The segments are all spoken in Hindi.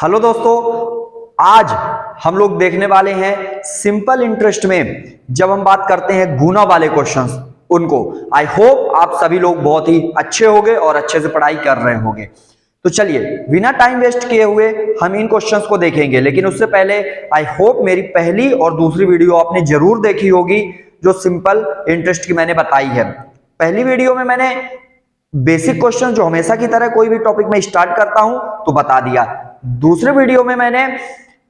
हेलो दोस्तों, आज हम लोग देखने वाले हैं सिंपल इंटरेस्ट में जब हम बात करते हैं गुना वाले क्वेश्चंस उनको। आई होप आप सभी लोग बहुत ही अच्छे होंगे और अच्छे से पढ़ाई कर रहे होंगे। तो चलिए बिना टाइम वेस्ट किए हुए हम इन क्वेश्चंस को देखेंगे, लेकिन उससे पहले आई होप मेरी पहली और दूसरी वीडियो आपने जरूर देखी होगी जो सिंपल इंटरेस्ट की मैंने बताई है। पहली वीडियो में मैंने बेसिक क्वेश्चन जो हमेशा की तरह कोई भी टॉपिक में स्टार्ट करता हूं तो बता दिया। दूसरे वीडियो में मैंने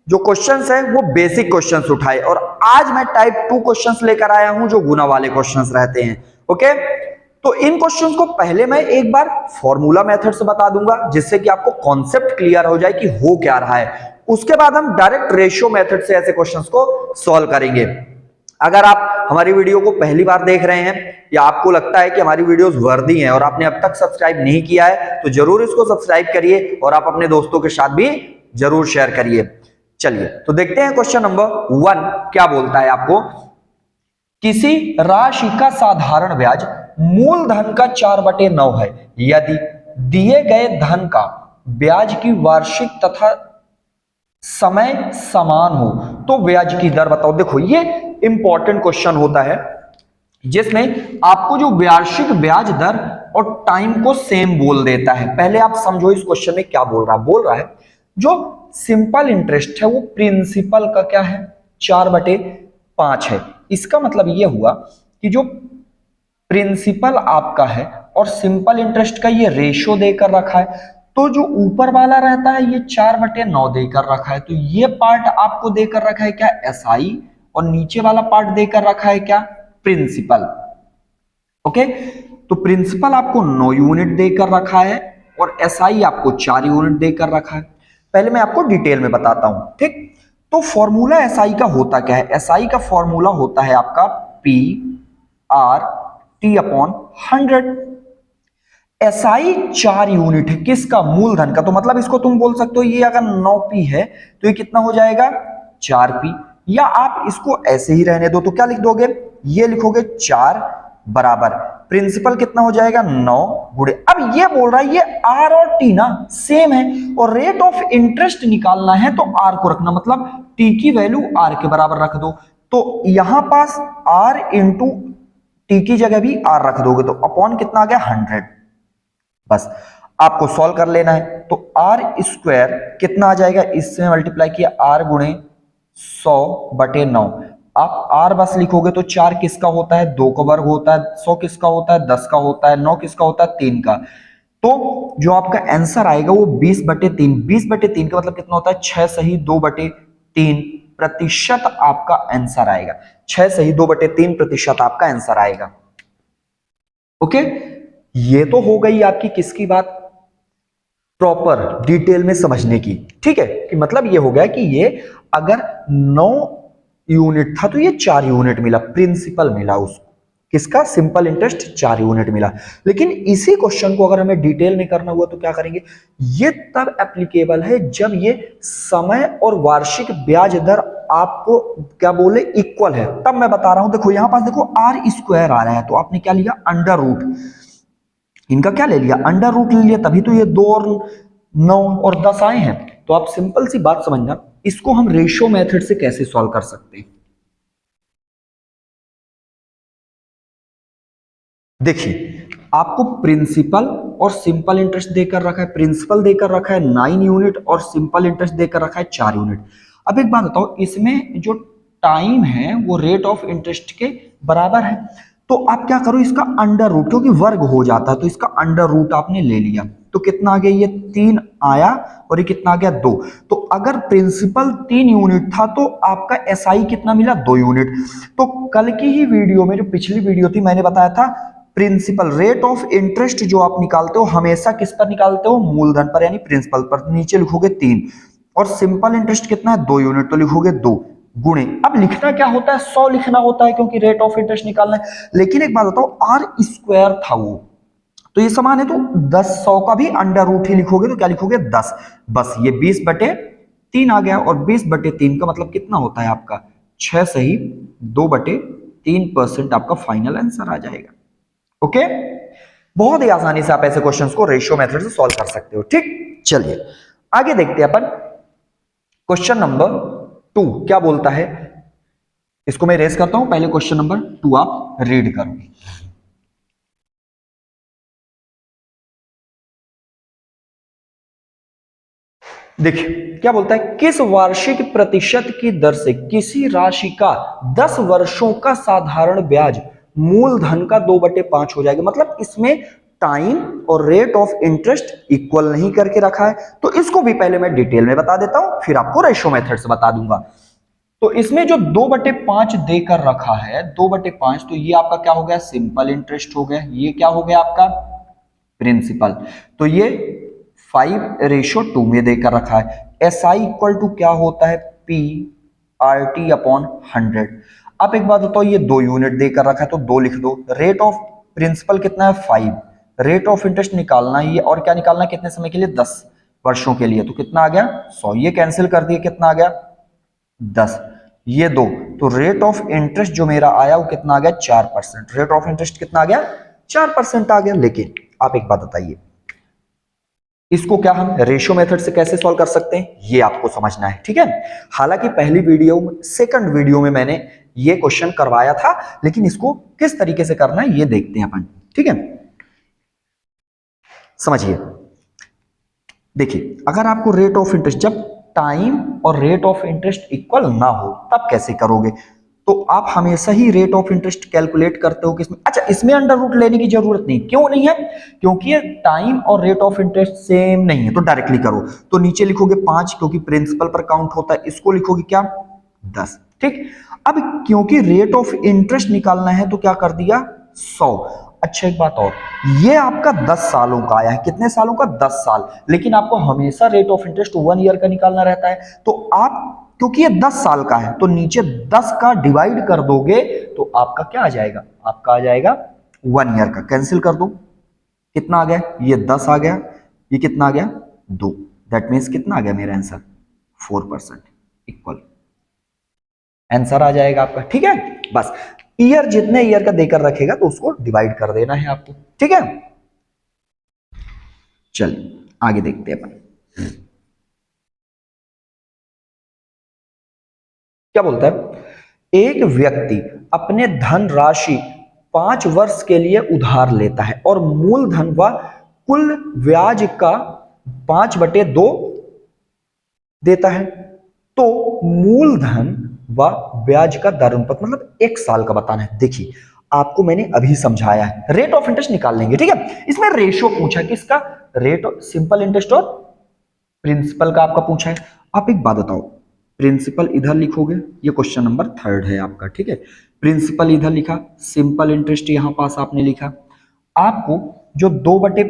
जो क्वेश्चंस है वो बेसिक क्वेश्चंस उठाए और आज मैं टाइप 2 क्वेश्चंस लेकर आया हूं जो गुना वाले क्वेश्चंस रहते हैं। ओके, तो इन क्वेश्चंस को पहले मैं एक बार फॉर्मूला मेथड से बता दूंगा जिससे कि आपको कॉन्सेप्ट क्लियर हो जाए कि हो क्या रहा है। उसके बाद हम डायरेक्ट रेशियो मेथड से ऐसे क्वेश्चंस को सॉल्व करेंगे। अगर आप हमारी वीडियो को पहली बार देख रहे हैं या आपको लगता है कि हमारी वीडियोस वर्दी हैं और आपने अब तक सब्सक्राइब नहीं किया है तो जरूर इसको सब्सक्राइब करिए और आप अपने दोस्तों के साथ भी जरूर शेयर करिए। चलिए तो देखते हैं क्वेश्चन नंबर 1 क्या बोलता है आपको। किसी राशि का साधारण ब्याज मूलधन का 4/9 है। यदि दिए गए धन का ब्याज की वार्षिक तथा समय समान हो तो ब्याज की दर बताओ। देखो ये इंपॉर्टेंट क्वेश्चन होता है जिसमें आपको जो वार्षिक ब्याज दर और टाइम को सेम बोल देता है। पहले आप समझो इस क्वेश्चन में क्या बोल रहा है। जो सिंपल इंटरेस्ट है वो प्रिंसिपल का क्या है 4/5 है। इसका मतलब ये हुआ कि जो प्रिंसिपल आपका है और सिंपल इंटरेस्ट का ये रेशियो देकर रखा है, तो जो ऊपर वाला रहता है ये 4/9 देकर रखा है, तो ये पार्ट आपको देकर रखा है क्या SI और नीचे वाला पार्ट देकर रखा है क्या प्रिंसिपल। ओके, तो प्रिंसिपल आपको 9 यूनिट देकर रखा है और SI आपको 4 यूनिट देकर रखा है। पहले मैं आपको डिटेल में बताता हूं, ठीक। तो फॉर्मूला SI का होता क्या है। SI का फॉर्मूला होता है आपका PR/T/100। SI 4 यूनिट है किसका मूलधन का, तो मतलब इसको तुम बोल सकते हो ये अगर 9P है तो ये कितना हो जाएगा 4P, या आप इसको ऐसे ही रहने दो तो क्या लिख दोगे, ये लिखोगे 4 बराबर प्रिंसिपल कितना हो जाएगा 9 गुणे। अब ये बोल रहा है ये R और T ना सेम है और रेट ऑफ इंटरेस्ट निकालना है तो R को रखना, मतलब T की वैल्यू R के बराबर रख दो। तो यहां पास R इंटू T की जगह भी R रख दोगे तो अपॉन कितना आ गया 100। बस आपको सॉल्व कर लेना है तो R² कितना आ जाएगा, इससे मल्टीप्लाई किया R गुणे 100/9। आप R बस लिखोगे तो 4 किसका होता है 2 का वर्ग होता है, 100 किसका होता है 10 का होता है, 9 किसका होता है 3 का। तो जो आपका आंसर आएगा वो 20/3। 20/3 का मतलब कितना होता है 6 सही 2/3 प्रतिशत आपका आंसर आएगा। 6 सही 2/3 प्रतिशत आपका आंसर आएगा। ओके, ये तो हो गई आपकी किसकी बात प्रॉपर डिटेल में समझने की, ठीक है। कि मतलब ये हो गया कि ये अगर 9 यूनिट था तो ये 4 यूनिट मिला, प्रिंसिपल मिला उसको, किसका सिंपल इंटरेस्ट 4 यूनिट मिला। लेकिन इसी क्वेश्चन को अगर हमें डिटेल में करना हुआ तो क्या करेंगे, ये तब एप्लीकेबल है जब ये समय और वार्षिक ब्याज दर आपको क्या बोले इक्वल है, तब मैं बता रहा हूं। देखो यहां पास देखो R² आ रहा है तो आपने क्या लिया अंडर रूट, इनका क्या ले लिया अंडर रूट ले लिया, तभी तो ये 2 और 9 और 10 आए हैं। तो आप सिंपल सी बात समझना, इसको हम रेशियो मेथड से कैसे सॉल्व कर सकते हैं। देखिए आपको प्रिंसिपल और सिंपल इंटरेस्ट देकर रखा है, प्रिंसिपल देकर रखा है 9 यूनिट और सिंपल इंटरेस्ट देकर रखा है 4 यूनिट। अब एक बात बताओ, इसमें जो टाइम है वो रेट ऑफ इंटरेस्ट के बराबर है, तो आप क्या करो इसका अंडर रूट, क्योंकि वर्ग हो जाता है तो इसका अंडर रूट आपने ले लिया तो कितना आ गया ये 3 आया और ये कितना आ गया 2। तो अगर प्रिंसिपल 3 यूनिट था तो आपका SI कितना मिला 2 यूनिट। तो कल की ही वीडियो में जो पिछली वीडियो थी मैंने बताया था प्रिंसिपल रेट ऑफ इंटरेस्ट जो आप निकालते हो हमेशा किस पर निकालते हो मूलधन पर यानी प्रिंसिपल पर, नीचे लिखोगे 3 और सिंपल इंटरेस्ट कितना है 2 यूनिट तो लिखोगे 2 गुणे। अब लिखना क्या होता है 100 लिखना होता है क्योंकि रेट ऑफ इंटरेस्ट निकालना है। लेकिन एक बात बताओ R² था वो तो ये समान है तो 10 100 का भी अंडर रूट ही लिखोगे तो क्या लिखोगे 10। बस ये 20/3 आ गया और 20/3 का मतलब कितना होता है आपका 6 सही 2/3% आपका फाइनल आंसर आ जाएगा। ओके, बहुत ही आसानी से आप ऐसे क्वेश्चंस को रेशियो मेथड से सॉल्व कर सकते हो, ठीक। चलिए आगे देखते हैं अपन क्वेश्चन नंबर 2 क्या बोलता है, इसको मैं रेस करता हूं, पहले क्वेश्चन नंबर 2 आप रीड करो। देखिए क्या बोलता है, किस वार्षिक प्रतिशत की दर से किसी राशि का 10 वर्षों का साधारण ब्याज मूलधन का 2/5 हो जाएगा। मतलब इसमें टाइम और रेट ऑफ इंटरेस्ट इक्वल नहीं करके रखा है, तो इसको भी पहले मैं डिटेल में बता देता हूं, फिर आपको रेशो मेथड से बता दूंगा। तो इसमें जो 2/5 देकर रखा है, 2/5, तो ये आपका क्या हो गया, सिंपल इंटरेस्ट हो गया। ये क्या हो गया आपका, प्रिंसिपल। तो ये 5:2 में देकर रखा है। एस आई इक्वल टू क्या होता है, पी आर टी अपॉन 100। आप एक बात बताओ, ये 2 यूनिट देकर रखा है तो 2 लिख दो। रेट ऑफ प्रिंसिपल कितना है, 5। रेट ऑफ इंटरेस्ट निकालना ही है, और क्या निकालना है, कितने समय के लिए, 10 वर्षों के लिए। तो कितना आ गया, 100। ये कैंसिल कर दिए, कितना आ गया, 10। ये 2, तो रेट ऑफ इंटरेस्ट जो मेरा आया वो कितना आ गया, 4%। रेट ऑफ इंटरेस्ट कितना आ गया, 4% आ गया। लेकिन आप एक बात बताइए, इसको क्या हम रेशियो मेथड से कैसे सॉल्व कर सकते हैं, ये आपको समझना है, ठीक है। हालांकि पहली वीडियो में, सेकंड वीडियो में मैंने ये क्वेश्चन करवाया था, लेकिन इसको किस तरीके से करना है ये देखते हैं अपन, ठीक है। समझिए, देखिए अगर आपको रेट ऑफ इंटरेस्ट, जब टाइम और रेट ऑफ इंटरेस्ट इक्वल ना हो तब कैसे करोगे, तो आप हमेशा ही रेट ऑफ इंटरेस्ट कैलकुलेट करते हो किसमें, अच्छा इसमें अंडर रूट लेने की जरूरत नहीं, क्यों नहीं है, क्योंकि ये टाइम और रेट ऑफ इंटरेस्ट सेम नहीं है। तो डायरेक्टली करो, तो नीचे लिखोगे 5 क्योंकि प्रिंसिपल पर काउंट होता है, इसको लिखोगे क्या, 10, ठीक। अब क्योंकि रेट ऑफ इंटरेस्ट निकालना है तो क्या कर दिया, 100। अच्छा एक बात और, ये आपका 10 सालों का आया है, कितने सालों का, 10 साल। लेकिन आपको हमेशा रेट ऑफ इंटरेस्ट 1 ईयर का निकालना रहता है, तो आप, क्योंकि ये 10 साल का है तो नीचे 10 का डिवाइड कर दोगे तो आपका क्या आ जाएगा, आपका आ जाएगा 1 ईयर का। कैंसिल कर दो, कितना आ गया, ये 10 आ गया, ये कितना आ गया, 2। दैट मीन्स कितना आ गया मेरा आंसर, 4% इक्वल आंसर आ जाएगा आपका, ठीक है। बस ईयर जितने ईयर का देकर रखेगा तो उसको डिवाइड कर देना है आपको, ठीक है। चलिए आगे देखते हैं अपन, क्या बोलता है, एक व्यक्ति अपने धन राशि 5 वर्ष के लिए उधार लेता है और मूलधन व कुल ब्याज का 5/2 देता है। तो मूलधन व ब्याज का दर अनुपात, मतलब 1 साल का बताना है। देखिए आपको मैंने अभी समझाया है, रेट ऑफ इंटरेस्ट निकाल लेंगे, ठीक है। इसमें रेशियो पूछा कि इसका रेट, सिंपल इंटरेस्ट और प्रिंसिपल का आपका पूछा है। आप एक बात बताओ, प्रिंसिपल इधर लिखोगे, ये क्वेश्चन नंबर 3 है आपका, ठीक है। प्रिंसिपल इधर लिखा, सिंपल इंटरेस्ट यहां पास आपने लिखा। आपको जो 2/,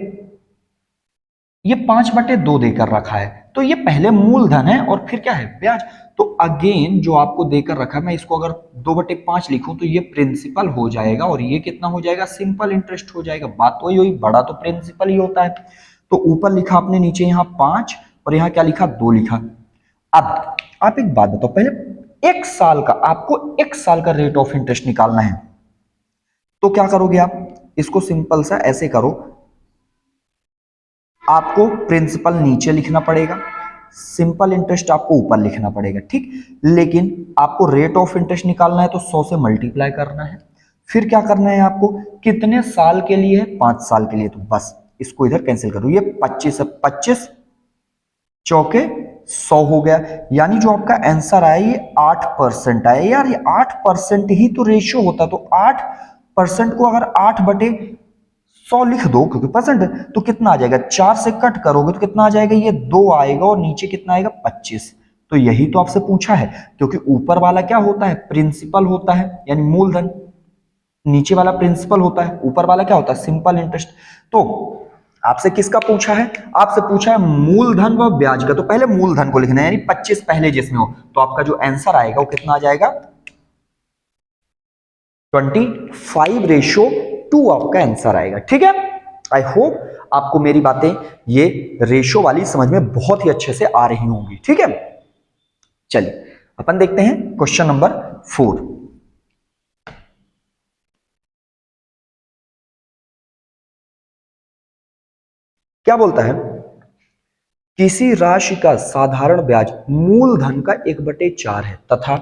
ये 5/2 देकर रखा है, तो ये पहले मूलधन है और फिर क्या है, ब्याज। तो अगेन जो आपको देकर रखा है, मैं इसको अगर 2/5 लिखूं तो ये प्रिंसिपल हो जाएगा और ये कितना हो जाएगा, सिंपल इंटरेस्ट हो जाएगा। बात वही हुई, बड़ा तो प्रिंसिपल ही होता है। तो ऊपर लिखा आपने, नीचे यहाँ 5 और यहाँ क्या लिखा, 2 लिखा। अब आप एक बात बताओ, पहले 1 साल का, आपको 1 साल का रेट ऑफ इंटरेस्ट निकालना है, तो क्या करोगे आप, इसको सिंपल सा ऐसे करो, आपको प्रिंसिपल नीचे लिखना पड़ेगा, सिंपल इंटरेस्ट आपको ऊपर लिखना पड़ेगा, ठीक। लेकिन आपको रेट ऑफ इंटरेस्ट निकालना है तो 100 से मल्टीप्लाई करना है। फिर क्या करना है आपको, कितने साल के लिए है, 5 साल के लिए, तो बस इसको इधर कैंसिल करो। ये 25 है, 25 चौके 100 हो गया। यानी जो आपका आंसर आया ये 8% आया। यार ये 8% ही तो रेशियो होता, तो 8% को अगर 8/100 लिख दो, क्योंकि परसेंट है, तो कितना आ जाएगा, 4 से कट करोगे तो कितना आ जाएगा, ये 2 आएगा और नीचे कितना आएगा, 25। तो यही तो आपसे पूछा है, क्योंकि ऊपर वाला क्या होता है, प्रिंसिपल होता है यानी मूलधन, नीचे वाला प्रिंसिपल होता है, ऊपर वाला क्या होता है, सिंपल इंटरेस्ट। तो आपसे किसका पूछा है, आपसे पूछा है मूलधन व ब्याज का, तो पहले मूलधन को लिखना है, यानी 25 पहले जिसमें हो, तो आपका जो आंसर आएगा वो कितना आ जाएगा, 25:2 आपका आंसर आएगा, ठीक है। आई होप आपको मेरी बातें ये रेशो वाली समझ में बहुत ही अच्छे से आ रही होंगी, ठीक है। चलिए अपन देखते हैं क्वेश्चन नंबर 4। क्या बोलता है किसी राशि का साधारण ब्याज मूलधन का 1/4 है तथा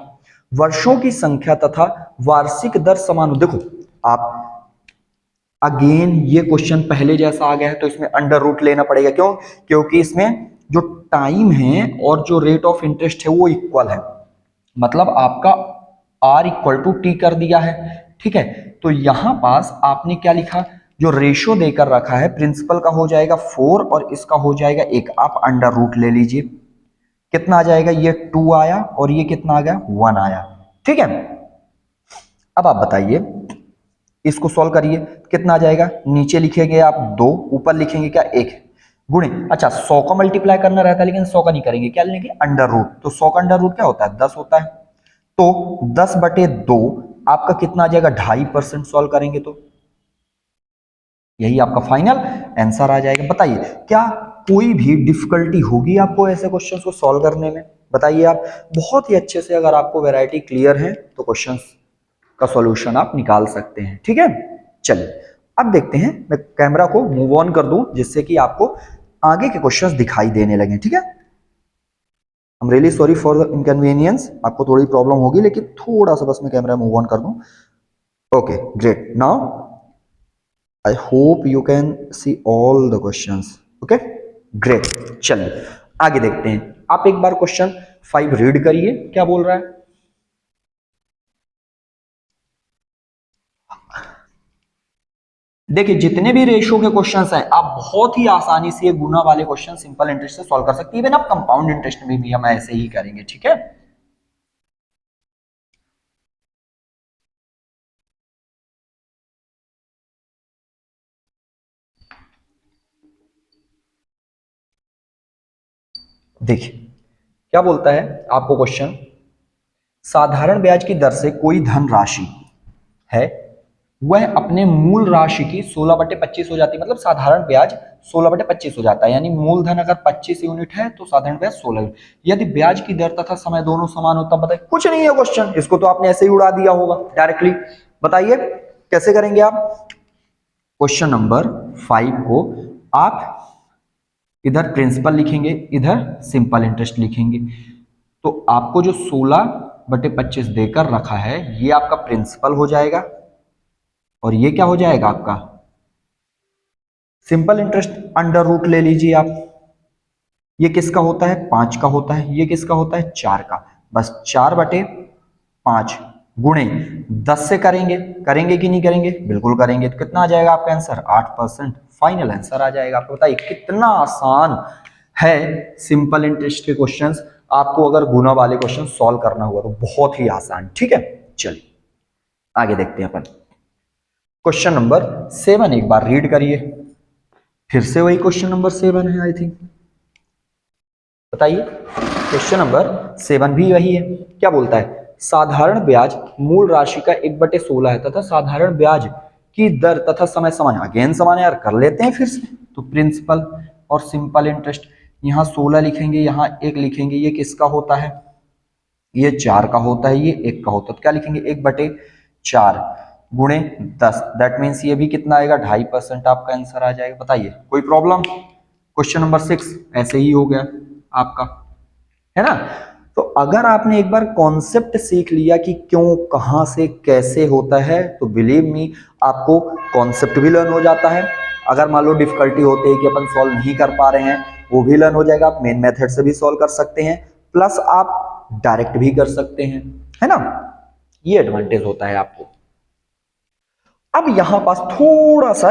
वर्षों की संख्या तथा वार्षिक दर समान हो। देखो आप अगेन ये क्वेश्चन पहले जैसा आ गया है तो इसमें अंडर रूट लेना पड़ेगा। क्यों? क्योंकि इसमें जो टाइम है और जो रेट ऑफ इंटरेस्ट है वो इक्वल है, मतलब आपका R इक्वल टू टी कर दिया है। ठीक है, तो यहां पास आपने क्या लिखा, जो रेशो देकर रखा है प्रिंसिपल का हो जाएगा 4 और इसका हो जाएगा 1। आप अंडर रूट ले लीजिए, कितना आ जाएगा, ये 2 आया और ये कितना आ गया, 1 आया। ठीक है, अब आप बताइए इसको सॉल्व करिए, कितना आ जाएगा, नीचे लिखेंगे आप 2, ऊपर लिखेंगे क्या 1 गुणे, अच्छा 100 का मल्टीप्लाई करना रहता है लेकिन 100 का नहीं करेंगे, क्या लेंगे अंडर रूट। तो 100 का अंडर रूट क्या होता है, 10 होता है। तो 10/2 आपका कितना आ जाएगा, 2.5% सॉल्व करेंगे तो यही आपका फाइनल आंसर आ जाएगा। बताइए क्या कोई भी डिफिकल्टी होगी आपको ऐसे क्वेश्चंस को सॉल्व करने में? बताइए आप बहुत ही अच्छे से, अगर आपको वैरायटी क्लियर है तो क्वेश्चंस का सॉल्यूशन आप निकाल सकते हैं। ठीक है, चलिए अब देखते हैं, मैं कैमरा को मूव ऑन कर दूं जिससे कि आपको आगे के क्वेश्चंस दिखाई देने लगे। ठीक है, I am really sorry for the inconvenience, आपको थोड़ी प्रॉब्लम होगी लेकिन थोड़ा सा बस मैं कैमरा मूव ऑन कर दूं। Okay great, now I hope you can see all the questions. Okay, great. चलिए आगे देखते हैं। आप एक बार क्वेश्चन 5 रीड करिए, क्या बोल रहा है। देखिए जितने भी रेशियो के क्वेश्चंस हैं आप बहुत ही आसानी से ये गुना वाले क्वेश्चन सिंपल इंटरेस्ट से सॉल्व कर सकते हैं। इवन आप कंपाउंड इंटरेस्ट में भी हम ऐसे ही करेंगे। ठीक है, देखिए क्या बोलता है आपको क्वेश्चन, साधारण ब्याज की दर से कोई धन राशि है वह अपने मूल राशि की 16/25 हो जाती है। मतलब साधारण ब्याज 16/25 हो जाता है, यानी मूलधन अगर 25 यूनिट है तो साधारण ब्याज 16 यूनिट। यदि ब्याज की दर तथा समय दोनों समान हो तब बताइए। कुछ नहीं है क्वेश्चन, इसको तो आपने ऐसे ही उड़ा दिया होगा डायरेक्टली। बताइए कैसे करेंगे आप। क्वेश्चन नंबर 5 को आप इधर प्रिंसिपल लिखेंगे, इधर सिंपल इंटरेस्ट लिखेंगे। तो आपको जो 16/25 देकर रखा है ये आपका प्रिंसिपल हो जाएगा और ये क्या हो जाएगा आपका सिंपल इंटरेस्ट। अंडर रूट ले लीजिए आप, ये किसका होता है 5 का होता है, ये किसका होता है 4 का। बस 4/5 गुणे 10 से करेंगे, करेंगे कि नहीं करेंगे, बिल्कुल करेंगे। तो कितना आ जाएगा आपका आंसर 8%, फाइनल आंसर आ जाएगा। आपको बताइए कितना आसान है सिंपल इंटरेस्ट के क्वेश्चंस। आपको अगर गुना वाले क्वेश्चन सॉल्व करना हुआ तो बहुत ही आसान। ठीक है, चलिए आगे देखते हैं अपन। क्वेश्चन नंबर 7 एक बार रीड करिए, फिर से वही क्वेश्चन नंबर 7 है आई थिंक। बताइए क्वेश्चन नंबर 7 भी वही है। क्या बोलता है, साधारण ब्याज मूल राशि का 1/16 है तथा साधारण ब्याज की दर तथा समय समान है। अगेन समान है यार, कर लेते हैं फिर से। तो प्रिंसिपल और सिंपल इंटरेस्ट, यहाँ 16 लिखेंगे, यहाँ 1 लिखेंगे। ये किसका होता है, ये 4 का होता है, ये 1 का होता है। तो क्या लिखेंगे 1/4 गुणे 10, दैट मीन्स ये भी कितना आएगा 2.5% आपका आंसर आ जाएगा। बताइए कोई प्रॉब्लम। क्वेश्चन नंबर 6 ऐसे ही हो गया आपका, है ना। तो अगर आपने एक बार कॉन्सेप्ट सीख लिया कि क्यों कहां से कैसे होता है तो बिलीव मी आपको कॉन्सेप्ट भी लर्न हो जाता है। अगर मान लो डिफिकल्टी होती है कि अपन सॉल्व नहीं कर पा रहे हैं, वो भी लर्न हो जाएगा। आप मेन मेथड से भी सॉल्व कर सकते हैं, प्लस आप डायरेक्ट भी कर सकते हैं, है ना। ये एडवांटेज होता है आपको। अब यहां पास थोड़ा सा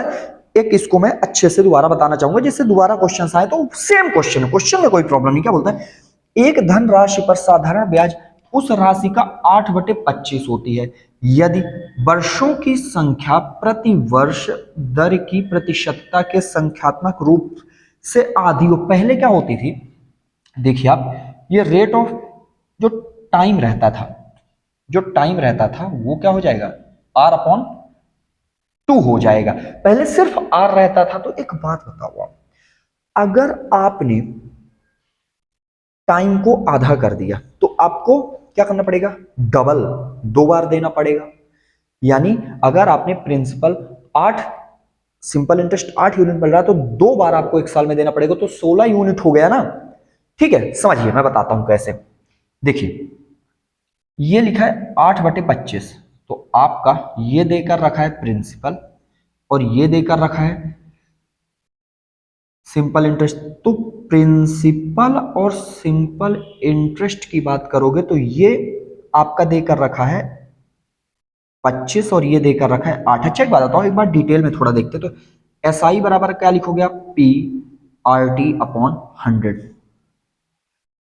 एक इसको मैं अच्छे से दोबारा बताना चाहूंगा जिससे दोबारा क्वेश्चन आए तो सेम क्वेश्चन, क्वेश्चन में कोई प्रॉब्लम नहीं। क्या बोलता है, एक धन राशि पर साधारण ब्याज उस राशि का 8/25 होती है यदि वर्षों की संख्या प्रति वर्ष दर की प्रतिशतता के संख्यात्मक रूप से आधी हो। पहले क्या होती थी, देखिए आप, ये रेट ऑफ जो टाइम रहता था, जो टाइम रहता था वो क्या हो जाएगा R/2 हो जाएगा। पहले सिर्फ R रहता था। तो एक बात बताओ आप, अगर आपने टाइम को आधा कर दिया तो आपको क्या करना पड़ेगा, डबल 2 बार देना पड़ेगा। यानी अगर आपने प्रिंसिपल 8 सिंपल इंटरेस्ट 8 यूनिट मिल रहा है तो 2 बार आपको 1 साल में देना पड़ेगा, तो 16 यूनिट हो गया ना। ठीक है, समझिए मैं बताता हूं कैसे। देखिए ये लिखा है 8/25, तो आपका ये देकर रखा है प्रिंसिपल और ये देकर रखा है सिंपल इंटरेस्ट। तो प्रिंसिपल और सिंपल इंटरेस्ट की बात करोगे तो ये आपका देकर रखा है 25 और ये देकर रखा है 8। अच्छा एक बात बताओ, एक बार डिटेल में थोड़ा देखते तो एस आई बराबर क्या लिखोगे आप, पी आर टी अपॉन 100।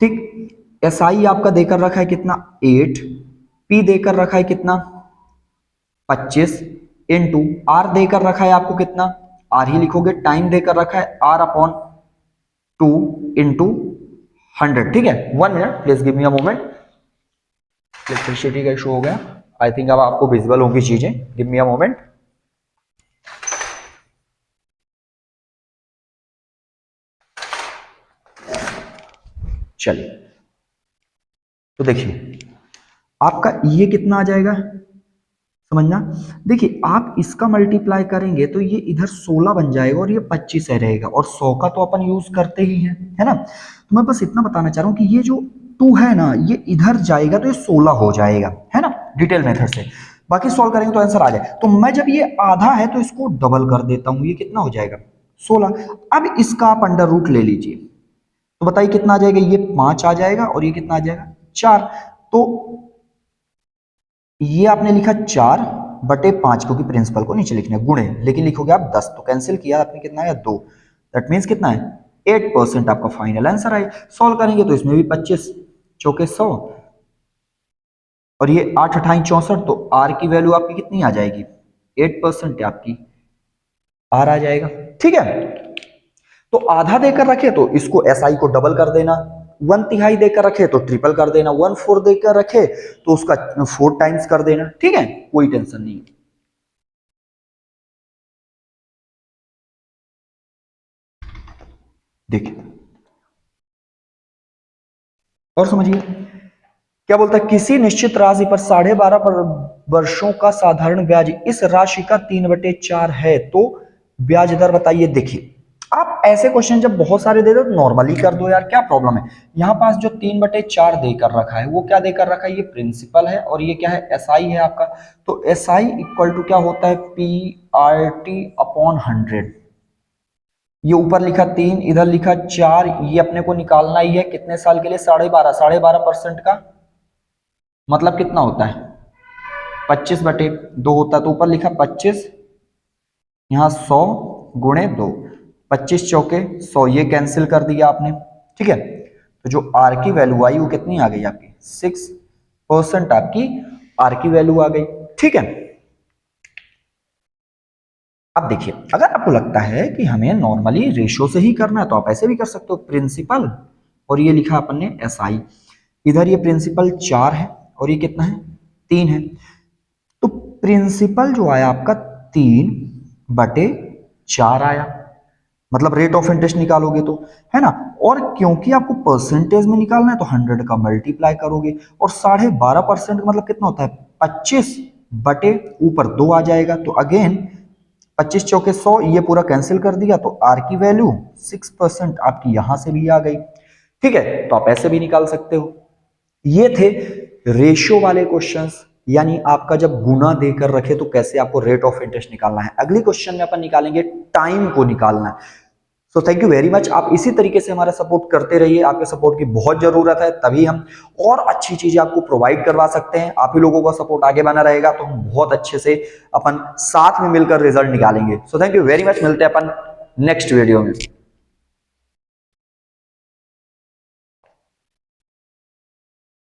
ठीक, एस आई आपका देकर रखा है कितना 8, पी देकर रखा है कितना 25 इंटू आर देकर रखा है आपको कितना, आर ही लिखोगे, टाइम देकर रखा है आर अपॉन 2 इंटू 100। ठीक है, 1 minute please give me a moment, electricity का इशू हो गया। आई थिंक अब आपको विजिबल होंगी चीजें, गिव मी अ मोमेंट। चलिए तो देखिए आपका ये कितना आ जाएगा, समझना। देखिए आप इसका मल्टीप्लाई करेंगे तो ये इधर 16 बन जाएगा और ये 25 है रहेगा, और 100 का तो अपन यूज करते ही है ना। तो मैं बस इतना बताना चाह रहा हूं कि ये जो 2 है ना ये इधर जाएगा तो ये 16 हो जाएगा, है ना, डिटेल मेथड से। बाकी सॉल्व करेंगे तो आंसर आ जाए। तो मैं जब ये आधा है तो इसको डबल कर देता हूं, ये कितना हो जाएगा 16। अब इसका आप अंडर रूट ले लीजिए तो बताइए कितना आ जाएगा, ये 5 आ जाएगा और ये कितना आ जाएगा 4। तो ये आपने लिखा 4/5 क्योंकि प्रिंसिपल को नीचे लिखना है, गुणे, लेकिन लिखोगे आप 10 तो कैंसिल किया आपने कितना आया 2। दैट मीन्स कितना है 8% आपका फाइनल आंसर आए। सॉल्व करेंगे तो इसमें भी 25 चौके 100 और ये 8 अठाई 64, तो आर की वैल्यू आपकी कितनी आ जाएगी 8% आपकी आर आ जाएगा। ठीक है, तो आधा देकर रखे तो इसको एसआई को डबल कर देना, 1/3 देकर रखे तो ट्रिपल कर देना, 1/4 देकर रखे तो उसका 4 टाइम्स कर देना। ठीक है, कोई टेंशन नहीं। देखिए और समझिए क्या बोलता है, किसी निश्चित राशि पर 12.5 वर्षों का साधारण ब्याज इस राशि का 3/4 है तो ब्याज दर बताइए। देखिए आप ऐसे क्वेश्चन जब बहुत सारे दे दो तो नॉर्मली कर दो यार, क्या प्रॉब्लम है। यहां पास जो 3/4 देकर रखा है वो क्या देकर रखा है, ये प्रिंसिपल है और ये क्या है एसआई है आपका। तो एसआई इक्वल टू क्या होता है पी आर टी अपॉन 100। ये ऊपर लिखा 3, इधर लिखा 4, ये अपने को निकालना ही है कितने साल के लिए 12.5% का मतलब कितना होता है 25/2 होता है। तो ऊपर लिखा 25, यहाँ 100 गुणे 2, 25 चौके 100, ये कैंसिल कर दिया आपने। ठीक है, तो जो आर की वैल्यू आई वो कितनी आ गई आपकी 6% आपकी आर की वैल्यू आ गई। ठीक है, अब देखिए अगर आपको लगता है कि हमें नॉर्मली रेशियो से ही करना है तो आप ऐसे भी कर सकते हो, प्रिंसिपल और ये लिखा अपन ने एस आई, इधर ये प्रिंसिपल 4 है और ये कितना है 3 है। तो प्रिंसिपल जो आया आपका 3/4 आया, मतलब रेट ऑफ इंटरेस्ट निकालोगे तो, है ना। और क्योंकि आपको परसेंटेज में निकालना है तो 100 का मल्टीप्लाई करोगे और 12.5% मतलब कितना होता है 25 बटे ऊपर 2 आ जाएगा। तो अगेन 25 चौके 100, ये पूरा कैंसिल कर दिया तो आर की वैल्यू 6% आपकी यहां से भी आ गई। ठीक है, तो आप ऐसे भी निकाल सकते हो। ये थे रेशियो वाले क्वेश्चंस, यानी आपका जब गुना देकर रखे तो कैसे आपको रेट ऑफ इंटरेस्ट निकालना है। अगली क्वेश्चन में अपन निकालेंगे टाइम को निकालना है। So thank you very much, आप इसी तरीके से हमारा सपोर्ट करते रहिए, आपके सपोर्ट की बहुत जरूरत है, तभी हम और अच्छी चीजें आपको प्रोवाइड करवा सकते हैं। आप ही लोगों का सपोर्ट आगे बना रहेगा तो हम बहुत अच्छे से अपन साथ में मिलकर रिजल्ट निकालेंगे। So thank you very much, मिलते हैं अपन नेक्स्ट वीडियो में।